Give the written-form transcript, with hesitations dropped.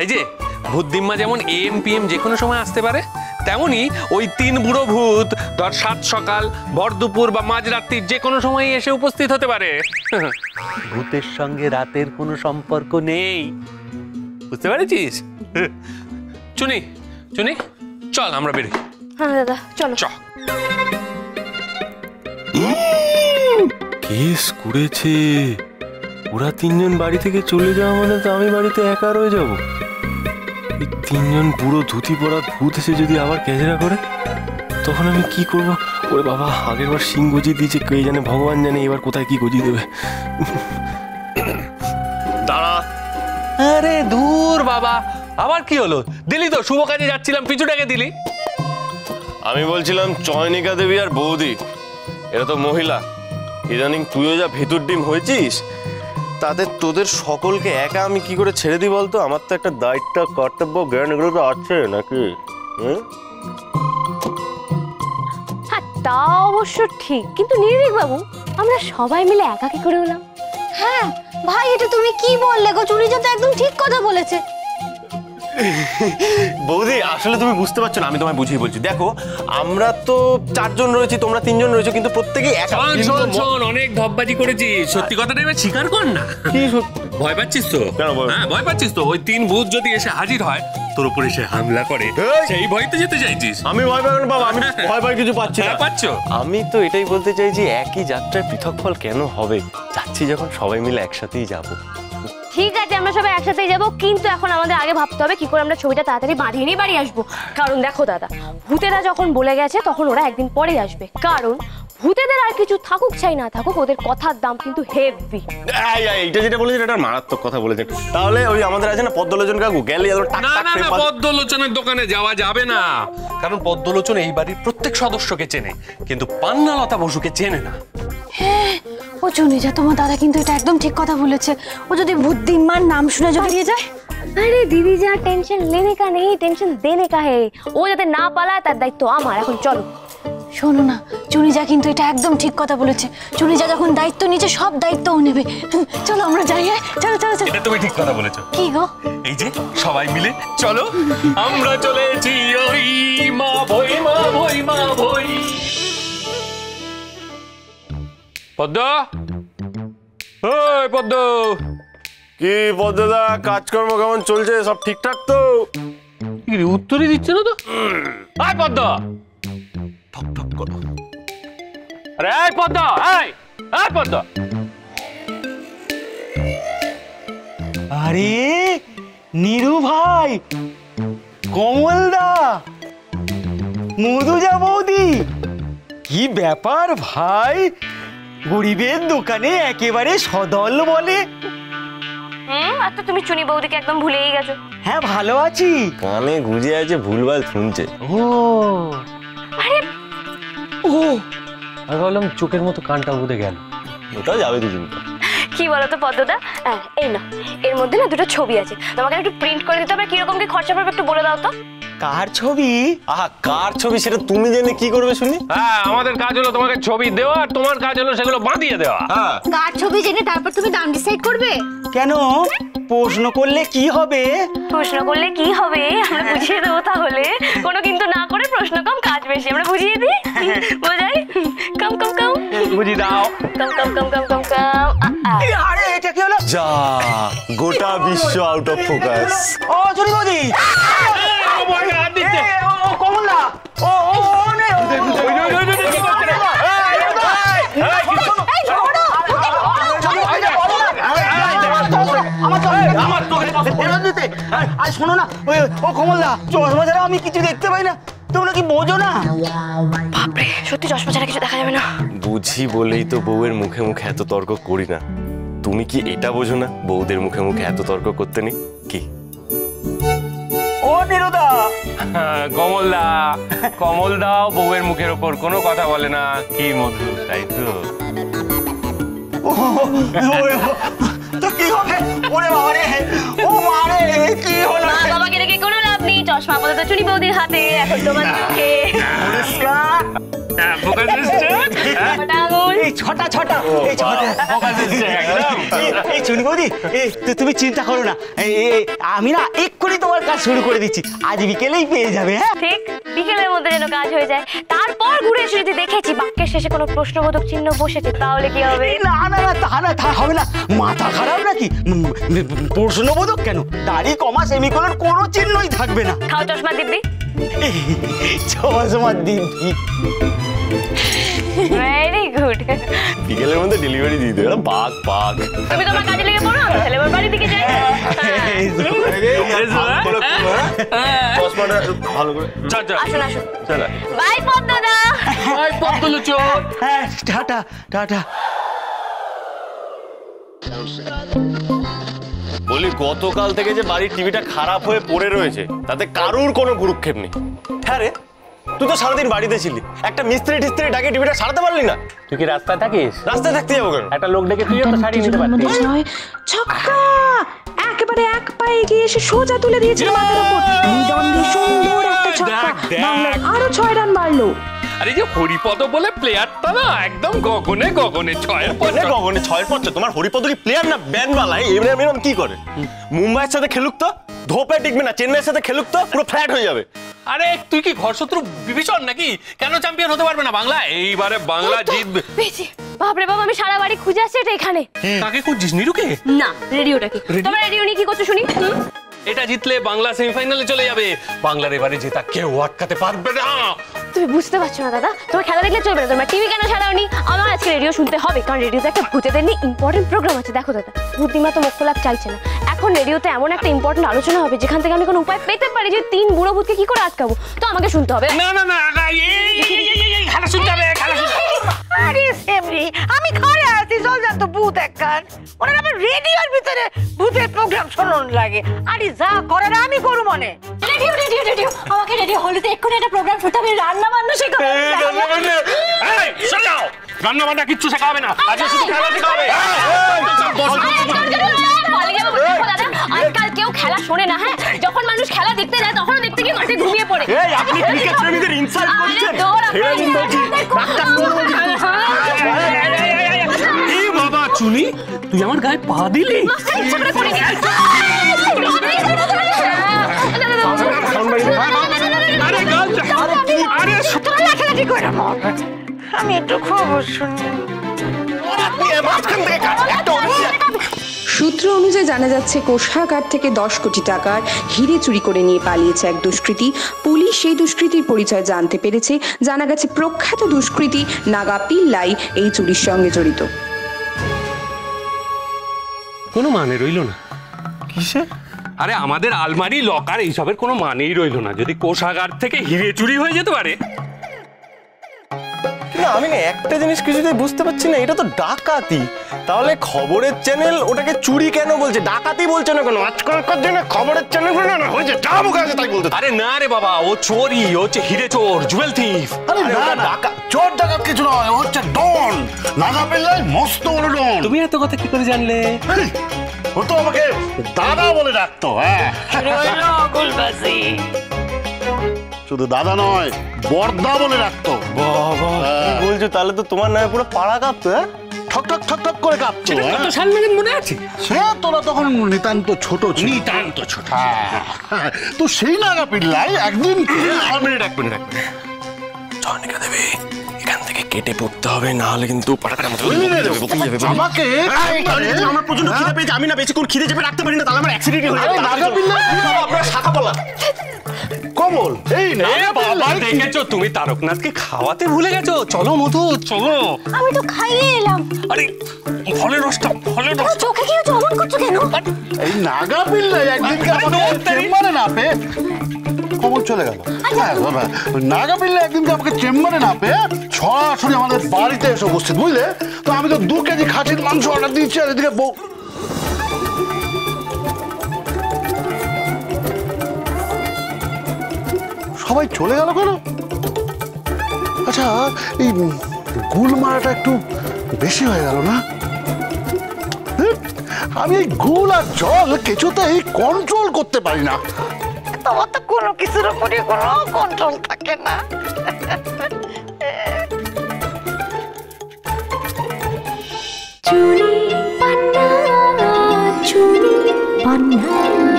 এই যে ভূতদিম্মা যেমন AM PM যে কোনো সময় আসতে পারে, তেমনি ওই 3 বুড়ো ভূত ধর 7 সকাল ভর দুপুর বা মাঝরাত্রির যে কোনো সময় এসে উপস্থিত হতে পারে। ভূতের সঙ্গে রাতের কোনো সম্পর্ক নেই, বুঝতে পেরেছিস? চুনি চুনি চল আমরা বেরোই। হ্যাঁ দাদা চলো। চ। কেস করেছে, ওরা 3 জন বাড়ি থেকে চলে যাওয়া মানে তো আমি বাড়িতে একা রয়ে যাব। এই 3 জন বুড়ো ধুতি পরা ভূত এসে যদি আবার ক্যাজরা করে তখন আমি কি করব? ওরে বাবা, আগের বার সিং গজিয়ে দিয়েছে, কে জানে, ভগবান জানে এবার কোথায় কি গজিয়ে দেবে। দাঁড়া। আরে দূর বাবা, আবার কি হলো? দিলি তো, শুভ কাজে যাচ্ছিলাম পিছুটাকে দিলি। আমি বলছিলাম চয়নিকা দেবী আর বৌদি এরা তো মহিলা, ইদানিং তুইও যা ভেতর ডিম হয়েছিস, তাতে তোদের সকলকে একা আমি কি করে ছেড়ে দিই বলতো? আমার তো একটা দায়িত্ব, কর্তব্য, জ্ঞান এগুলো তো আছে নাকি? হ্যাঁ তা অবশ্য ঠিক, কিন্তু নির্ভীক বাবু আমরা সবাই মিলে একা কি করে হলাম? হ্যাঁ ভাই, এটা তুমি কি বললে গো? চুনিজা তো একদম ঠিক কথা বলেছে। বৌদি আসলে তুমি বুঝতে পারছো না, আমি তোমায় বুঝিয়ে বলছি। দেখো আমরা তো 4 জন রয়েছি, তোমরা 3 জন রয়েছো, কিন্তু প্রত্যেকেই একা। শোন, অনেক ধপবাজি করেছিস, সত্যি কথাটা এবার স্বীকার কর না। কি ভয় পাচ্ছিস তো? কেন ভয়? হ্যাঁ ভয় পাচ্ছিস তো? ওই 3 ভূত যদি এসে হাজির হয় তোর উপর এসে হামলা করে, সেই ভয়তে যেতে চাইছিস? আমি ভয় পাই না বাবা, আমি ভয় পাই কিছু পাচ্ছি না। পাচ্ছ? আমি তো এটাই বলতে চাইছি, একই যাত্রায় পৃথক ফল কেন হবে? যাচ্ছি যখন সবাই মিলে একসাথেই যাব। ঠিক আছে আমরা সবাই একসাথেই যাবো, কিন্তু এখন আমাদের আগে ভাবতে হবে কি করে আমরা ছবিটা তাড়াতাড়ি বাঁধিয়ে নিয়ে বাড়ি আসবো। কারণ দেখো দাদা, ভূতেরা যখন বলে গেছে তখন ওরা একদিন পরেই আসবে, কারণ ভূতেদের আর কিছু থাকুক চাই না থাকুক ওদের কথার দাম কিন্তু হেভি। এইটা যেটা বলেছেন এটা মারাত্মক কথা বলেছেন। তাহলে ওই আমাদের আছে না পদ্মলোচন কাকু, গেলে না না না, পদ্মলোচনের দোকানে যাওয়া যাবে না, কারণ পদ্মলোচন এই বাড়ির প্রত্যেক সদস্যকে চেনে, কিন্তু পান্নালতা বসুকে চেনে না। হ্যাঁ ও চুনিজা, তোমার দাদা কিন্তু এটা একদম ঠিক কথা বলেছে। ও যদি ভূতদিম্মার নাম শুনে যদি দিয়ে যায়। अरे दीदी जा टेंशन लेने का नहीं, टेंशन देने का है। ও যাতে না পালায় তার দায়িত্ব আমার। এখন চলো। শোনো না, চুনিজা কিন্তু এটা একদম ঠিক কথা বলেছে। চুনিজা যখন দায়িত্ব নিচ্ছে সব দায়িত্ব ও নেবে। চলো আমরা যাই। হ্যাঁ চলো চলো চলো। এটা তুমি ঠিক কথা বলেছো। কি গো? এই যে সবাই মিলে চলো, আমরা চলেছি ওই মা ভই মা ভই মা ভই। পদ্ম, ওই পদ্ম। কি পদ্মদা, কাজকর্ম কেমন চলছে? সব ঠিকঠাক তো? উত্তরই দিচ্ছে না তো। আয় পদ্ম, ঠক ঠক করো। আরে আয় পদ্ম, আয় আয় পদ্ম। আরে নীরু ভাই, কমলদা, মধুজা বৌদি, কি ব্যাপার ভাই? গরিবের দোকানে একেবারে সদল বলে। আচ্ছা তুমি চুনি বৌদিকে একদম ভুলেই গেছো। হ্যাঁ ভালো আছি। কানে গুজে আছে, ভুলভাল শুনছে। ও আরে ও, আমি বললাম চোখের মতো কানটা বুঝে গেল। ওটাও যাবে দুজন। কি বলতো পদ্মদা, এই না এর মধ্যে না দুটো ছবি আছে, তোমাকে একটু প্রিন্ট করে দিতে হবে। কিরকম কি খরচা পড়বে একটু বলে দাও তো। কার ছবি? আহা, কার ছবি সেটা তুমি জেনে কি করবে শুনি? হ্যাঁ আমাদের কাজ হলো তোমাকে ছবি দেওয়া, আর তোমার কাজ হলো সেগুলো বাঁধিয়ে দেওয়া। হ্যাঁ, কার ছবি জেনে তারপর তুমি দাম ডিসাইড করবে? কেন প্রশ্ন করলে কি হবে? প্রশ্ন করলে কি হবে আমরা বুঝিয়ে দেবো তাহলে। কোনো কিন্তু না করে প্রশ্ন কম কাজ বেশি, আমরা বুঝিয়ে দিই। বোঝাই? কম কম কম বুঝি দাও। কম কম কম কম কম কম। আরে এটা কি হলো? যা গোটা বিশ্ব আউট অফ ফোকাস। ও চুরি বৌদি, ও কমলদা, ও ও নে শোনো না, ও কমলদা, চশমা ছাড়া আমি কিছু দেখতে পাই না, তোমরা কি বোঝো না? বাপরে, সত্যি চশমা ছাড়া কিছু দেখা যাবে না। বুঝি বলেই তো বউয়ের মুখে মুখে এত তর্ক করি না। তুমি কি এটা বোঝো না বউদের মুখে মুখে এত তর্ক করতে নেই? কি ও নিরুদা, কমলদা, কমলদাও বউয়ের মুখের ওপর কোনো কথা বলে না। কি মধুর, তাই তো? তো কি হবে? ওরে বাবা রে, ও মারে, কি হলো? মা বাবাকে রেখে কোনো লাভ নেই, চশমা আপাতত চুনি বৌদির হাতে, এখন তোমার মুখে। পরিষ্কার। ফোকাস ছটা আঙুল। এই ছটা এই ছটা এই চুনি বৌদি তুমি চিন্তা করো না আমি না এক্ষুনি তোমার কাজ শুরু করে দিচ্ছি আজ বিকেলেই পেয়ে যাবে হ্যাঁ ঠিক বিকেলের মধ্যে যেন কাজ হয়ে যায়। তারপর ঘুরে এসে যদি দেখেছি বাক্যের শেষে কোনো প্রশ্নবোধক চিহ্ন বসেছে তাহলে কি হবে? না তা হবে না মাথা খারাপ নাকি প্রশ্নবোধক কেন দাড়ি কমা সেমিকোলন কোনো চিহ্নই থাকবে না খাও চশমা দিব্যি। চশমা দিব্যি ভেরি গুড। বিকেলের মধ্যে ডেলিভারি দিয়ে দেবে বাঘ বাঘ। তুমি তোমার কাজে লেগে পড়ো, আমি তাহলে আমার বাড়ি থেকে যাই। চশমাটা ভালো করে আসুন আসুন। চল বাই পদ্মদা। হ্যাঁ টাটা টাটা বলি গতকাল থেকে যে বাড়ির টিভিটা খারাপ হয়ে পড়ে রয়েছে তাতে কারুর কোনো ভ্রুক্ষেপ নেই। হ্যাঁ রে, তুই তো সারাদিন বাড়িতে ছিলি, একটা মিস্ত্রি টিস্ত্রি ডাকে টিভিটা সারাতে পারলি না? তুই কি রাস্তায় থাকিস? রাস্তায় থাকতে যাবো কেন? একটা লোক ডেকে তুইও তো সারিয়ে নিতে পারতিস। নয় ছক্কা একেবারে এক পায়ে গিয়ে এসে সোজা তুলে দিয়েছিল মাথার উপর নিদন্ডে সুন্দর একটা ছক্কা। বাংলার আরো 6 রান বাড়লো। আরে যে হরিপদ বলে প্লেয়ারটা না একদম গগনে গগনে ছয়ের পর মানে গগনে ছয়ের পর তোমার হরিপদ কি প্লেয়ার না ব্যান্ডওয়ালা? এমনি কি করে? মুম্বাইয়ের সাথে খেলুক তো ধোপে টিকবে না, চেন্নাইয়ের সাথে খেলুক তো পুরো ফ্ল্যাট হয়ে যাবে। আরে তুই কি ঘরশত্রু বিভীষণ নাকি? কেন চ্যাম্পিয়ন হতে পারবে না বাংলা? এইবারে বাংলা জিতবে। পেয়েছি। বাপরে বাবা আমি সারা বাড়ি খুঁজে আসছি এটা এখানে। কাকে খুঁজছিস? নিরুকে? না রেডিওটা কি? তোমার রেডিও নিয়ে কি করছো শুনি? এটা জিতলে বাংলা সেমিফাইনালে চলে যাবে। বাংলার এবারে জেতা কেউ আটকাতে পারবে না। তুমি বুঝতে পারছো না দাদা, তোমার খেলা দেখলে চলবে না। তোমার টিভি কেন ছাড়াওনি? আমার আজকে রেডিও শুনতে হবে, কারণ রেডিওতে একটা ভূতেদের নিয়ে ইম্পর্টেন্ট প্রোগ্রাম আছে। দেখো দাদা, বুদ্ধিমা তো মুখ খোলাপ চাইছে না। এখন রেডিওতে এমন একটা ইম্পর্টেন্ট আলোচনা হবে যেখান থেকে আমি কোনো উপায় পেতে পারি যে 3 বুড়ো ভূতকে কি করে আটকাবো। তো আমাকে শুনতে হবে। না না না খেলা শুনতে হবে, খেলা শুনতে হবে। আরে সেমরি আমি ঘরে আছি জলজান্ত ভূত একখান ওনার আবার রেডিওর ভিতরে ভূতের প্রোগ্রাম শোনান লাগে। আরে যা করার আমি করু মনে। রেডিও রেডিও রেডিও আমাকে রেডিও হলিতে এক্ষুনি একটা প্রোগ্রাম শুনতে হবে। রান্না বান্না শেখাবো। রান্না বান্না কিচ্ছু শেখা হবে না, আজকে শুধু খেলা শেখা হবে। আজকাল কেউ খেলা শোনে না। হ্যাঁ, যখন মানুষ খেলা দেখতে যায় তখন দেখতে গিয়ে মাঠে ঘুমিয়ে পড়ে। এই আপনি ক্রিকেট প্রেমীদের ইনসাল্ট করছেন। এই বাবা চুনি, তুই আমার গায়ে পা দিলি? আরে গাল আরে তোরা লাঠালাঠি করে মর। আমি একটু খবর শুনি। সূত্র অনুযায়ী জানা যাচ্ছে কোষাগার থেকে 10 কোটি টাকার হিরে চুরি করে নিয়ে পালিয়েছে এক দুষ্কৃতী। পুলিশ সেই দুষ্কৃতীর পরিচয় জানতে পেরেছে। জানা গেছে প্রখ্যাত দুষ্কৃতী নাগা পিল্লাই এই চুরির সঙ্গে জড়িত। কোনো মানে রইল না। কিসে? আরে আমাদের আলমারি লকার এইসবের কোনো মানেই রইল না যদি কোষাগার থেকে হিরে চুরি হয়ে যেতে পারে। না আমি না একটা জিনিস কিছুতেই বুঝতে পারছি না, এটা তো ডাকাতি। তাহলে খবরের চ্যানেল ওটাকে চুরি কেন বলছে? ডাকাতি বলছে না কেন? আজকালকার দিনে খবরের চ্যানেল না হয়েছে যা মুখে আছে তাই বলতে। আরে না রে বাবা, ও চোরই, ও হচ্ছে হিরে চোর, জুয়েল থিফ। আরে না ডাকা চোর ডাকাত কিছু নয়, ও হচ্ছে ডন। নাগা পিল্লাই মস্ত বড় ডন। তুমি এত কথা কি করে জানলে? ও তো আমাকে দাদা বলে ডাকতো। হ্যাঁ শুধু দাদা নয় বর্দা বলে ডাকতো। বাবা কি বলছো? তাহলে তো তোমার নামে পুরো পাড়া কাঁপতো। হ্যাঁ ঠক ঠক ঠক ঠক করে কাঁপতো। কত সাল নাগাদ মনে আছে? সে তোরা তখন নিতান্ত ছোট ছিল। নিতান্ত ছোট। তো সেই নাগা পিল্লাই একদিন এক মিনিট চয়নিকা দেবী, এখান থেকে কেটে পড়তে হবে, না হলে কিন্তু পাটাকার মতো আমাকে আমার প্রচন্ড খিদে পেয়েছে, আমি না বেশিক্ষণ খিদে চেপে রাখতে পারি না, তাহলে আমার অ্যাক্সিডেন্ট হয়ে যাবে। নাগা পিল্লাই আপনারা শাখা পলা কমল এই নাগা পিল্লাই দেখেছো তুমি তারকনাথকে খাওয়াতে ভুলে গেছো। চলো মধু চলো। আমি তো খাইয়ে এলাম। আরে ফলের রসটা, ফলের রস। চোখে কি হচ্ছে? অমন করছো কেন? এই নাগা পিল্লাই একদিনকে আমাকে চেম্বারে না পেয়ে কমল চলে গেল। হ্যাঁ বাবা, ওই নাগা পিল্লাই একদিনকে আমাকে চেম্বারে না পেয়ে সরাসরি আমাদের বাড়িতে এসে উপস্থিত, বুঝলে? তো আমি তো 2 কেজি খাসির মাংস অর্ডার দিয়েছি, আর এদিকে বউ সবাই চলে গেল কেন? আচ্ছা এই গুল মারাটা একটু বেশি হয়ে গেল না? আমি এই গুল আর জল কিছুতেই কন্ট্রোল করতে পারি না। তোমার তো কোনো কিছুর উপরে কোনো কন্ট্রোল থাকে না। চুনি পান্না